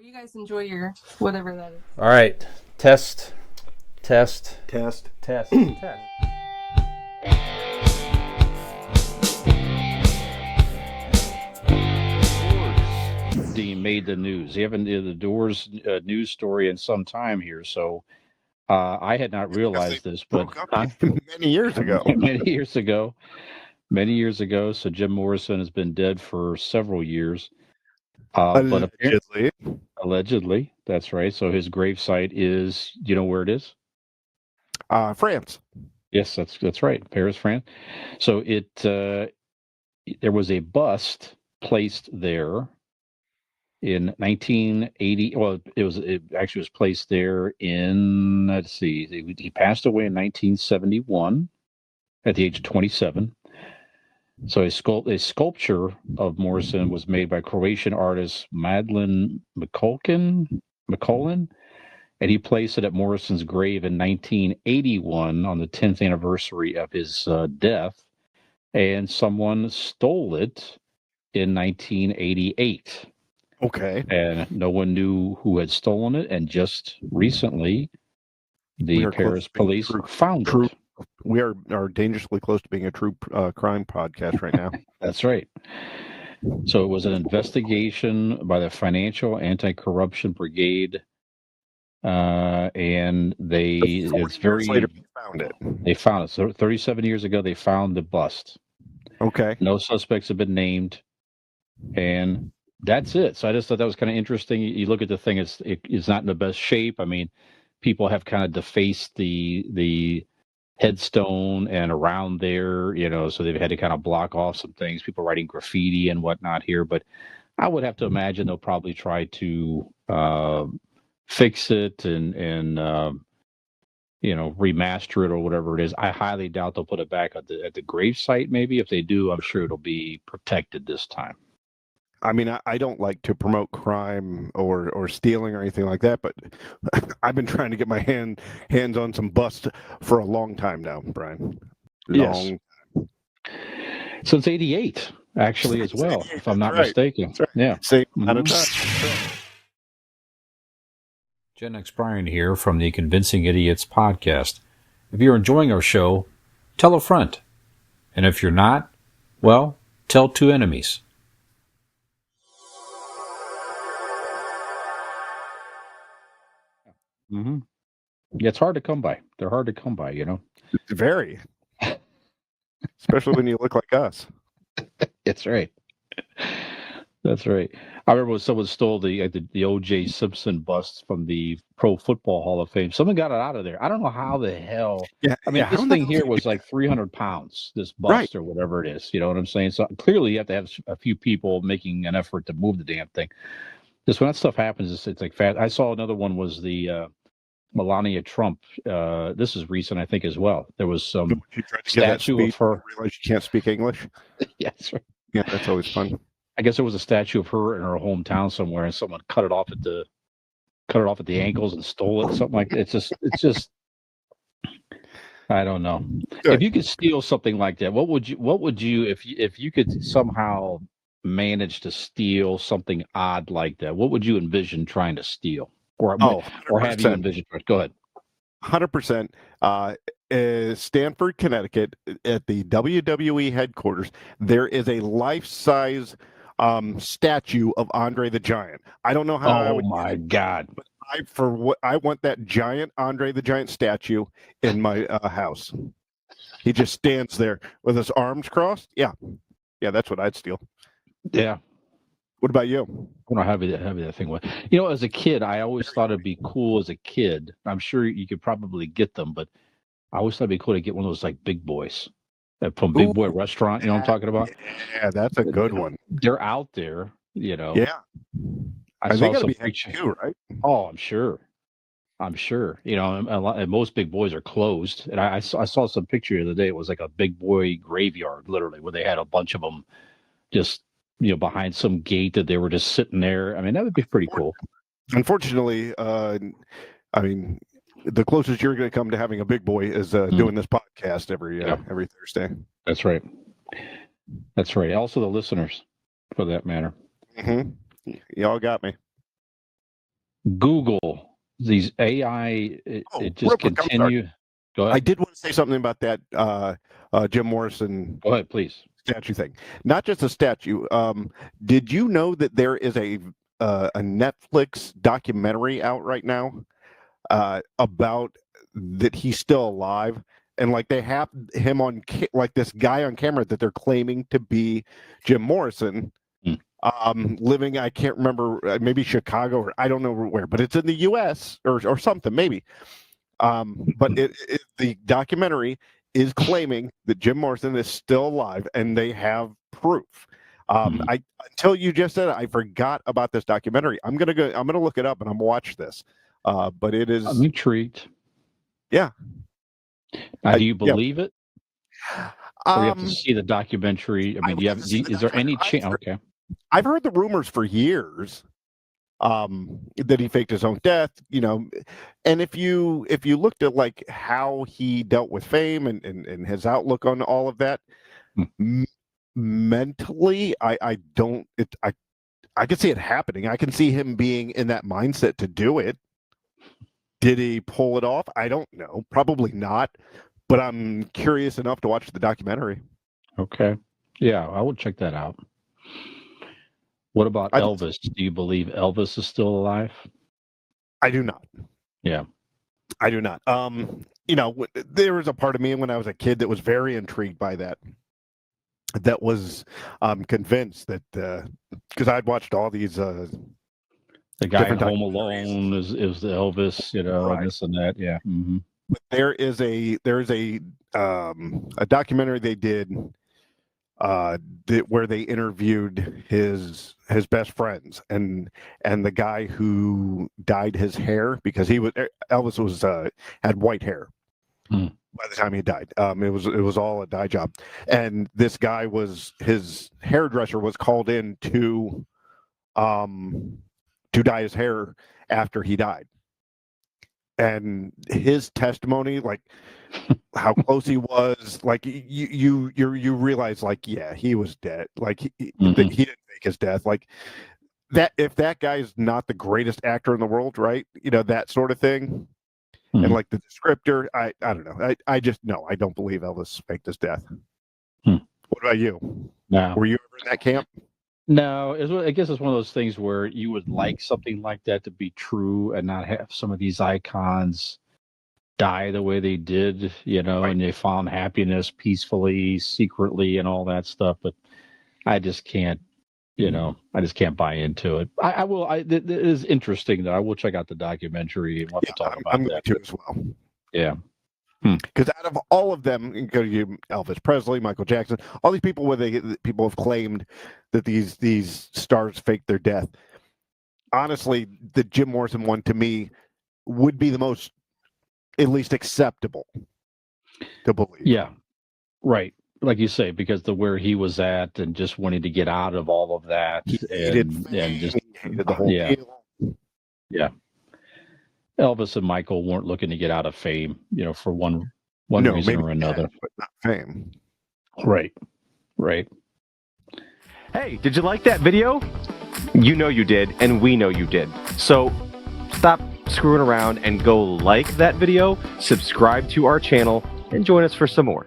you guys enjoy your whatever that is. All right. Test. Dean made the news. They haven't did the Doors news story in some time here, so I had not realized this, but many years ago. Many years ago. So Jim Morrison has been dead for several years. But allegedly, that's right. So his gravesite is, you know where it is? France. Yes, that's right, Paris, France. So there was a bust placed there in 1980. Well, it actually was placed there in, let's see, he passed away in 1971 at the age of 27. So a sculpture of Morrison was made by Croatian artist Madlin McCollin, and he placed it at Morrison's grave in 1981 on the 10th anniversary of his death, and someone stole it in 1988. Okay. And no one knew who had stolen it, and just recently, the Paris police found it. We are dangerously close to being a true crime podcast right now. That's right. So it was an investigation by the Financial Anti-Corruption Brigade, and they found it. They found it. So 37 years ago, they found the bust. Okay. No suspects have been named, and that's it. So I just thought that was kind of interesting. You look at the thing; it's not in the best shape. I mean, people have kind of defaced the headstone and around there, so they've had to kind of block off some things, people writing graffiti and whatnot here. But I would have to imagine they'll probably try to fix it and remaster it or whatever it is. I highly doubt they'll put it back at the grave site. Maybe if they do, I'm sure it'll be protected this time. I mean, I don't like to promote crime or stealing or anything like that, but I've been trying to get my hands on some busts for a long time now, Brian. Yes. Since 88, actually, as well, if I'm not mistaken. Right. Yeah. Same amount of time. Gen X Brian here from the Convincing Idiots podcast. If you're enjoying our show, tell a friend. And if you're not, well, tell two enemies. Mm-hmm. Yeah, it's hard to come by. They're hard to come by, Very. Especially when you look like us. That's right. That's right. I remember when someone stole the O.J. Simpson bust from the Pro Football Hall of Fame. Someone got it out of there. I don't know how the hell. Yeah, I mean, this thing here was like 300 pounds, this bust or whatever it is. You know what I'm saying? So clearly you have to have a few people making an effort to move the damn thing. Just when that stuff happens, it's like fast. I saw another one was the Melania Trump. This is recent, I think, as well. There was some statue of her. Realize you can't speak English. Yes, right. Yeah, that's always fun. I guess there was a statue of her in her hometown somewhere, and someone cut it off at the ankles and stole it. Something like that. It's just. I don't know. Good. If you could steal something like that, what would you if you could somehow manage to steal something odd like that? What would you envision trying to steal, or have you envisioned? Go ahead. 100%. Stamford, Connecticut, at the WWE headquarters, there is a life-size statue of Andre the Giant. I don't know how. Oh my God! But I want that giant Andre the Giant statue in my house. He just stands there with his arms crossed. Yeah, that's what I'd steal. Yeah. What about you? I don't know how heavy that thing was. As a kid, I always thought it'd be cool as a kid. I'm sure you could probably get them, but I always thought it'd be cool to get one of those like Big Boys from Big Boy Restaurant. You know what I'm talking about? Yeah, that's a good one. They're out there, Yeah. I think it'll be heavy too, right? Oh, I'm sure. And most Big Boys are closed. And I saw some picture the other day. It was like a Big Boy graveyard, literally, where they had a bunch of them just behind some gate that they were just sitting there. I mean, that would be pretty cool. Unfortunately, the closest you're going to come to having a Big Boy is doing this podcast every Thursday. That's right. Also, the listeners, for that matter. Mm-hmm. Y'all got me. Google these AI. It just real quick, I'm sorry. continue. Go I ahead. did want to say something about that Jim Morrison Go ahead, please. statue thing. Not just a statue. Did you know that there is a Netflix documentary out right now about that he's still alive? And like they have him on like this guy on camera that they're claiming to be Jim Morrison, living, I can't remember, maybe Chicago or I don't know where, but it's in the U.S. or something maybe. But the documentary is claiming that Jim Morrison is still alive, and they have proof. I until you just said it, I forgot about this documentary. I'm gonna look it up and I'm gonna watch this. But it is. I'm intrigued. Yeah. Now, do you believe it? Or you have to Um, see the documentary. I mean, I would have to see the is there any documentary. chance? Okay. I've heard the rumors for years that he faked his own death, and if you looked at like how he dealt with fame and his outlook on all of that, mentally, I can see it happening. I can see him being in that mindset to do it. Did he pull it off? I don't know. Probably not, but I'm curious enough to watch the documentary. Okay. Yeah, I would check that out. What about Elvis? Do you believe Elvis is still alive? I do not. Yeah. I do not. There was a part of me when I was a kid that was very intrigued by that. That was convinced that because I'd watched all these the guy in Home Alone is the Elvis, right. And this and that. Yeah. Mm-hmm. But there is a documentary they did where they interviewed his best friends and the guy who dyed his hair because Elvis was had white hair by the time he died. It was all a dye job, and this guy was his hairdresser was called in to dye his hair after he died, and his testimony, like how close he was, like you realize, like, yeah, he was dead. Like he didn't fake his death. Like that, if that guy's not the greatest actor in the world, right? That sort of thing. And like the descriptor, I don't know. I just no, I don't believe Elvis faked his death. What about you? No. Were you ever in that camp? No, I guess it's one of those things where you would like something like that to be true and not have some of these icons die the way they did, right. And they found happiness peacefully, secretly, and all that stuff. But I just can't, I just can't buy into it. I will. It is interesting, though. I will check out the documentary and we'll have to talk about I'm that. going to as well. Yeah. Because out of all of them, including Elvis Presley, Michael Jackson, all these people people have claimed that these stars faked their death. Honestly, the Jim Morrison one to me would be the most, at least, acceptable to believe. Yeah, right. Like you say, because where he was at and just wanting to get out of all of that, he hated the whole deal. Yeah. Elvis and Michael weren't looking to get out of fame, for one reason or another. But not fame. Right. Hey, did you like that video? You know you did, and we know you did. So stop screwing around and go like that video, subscribe to our channel, and join us for some more.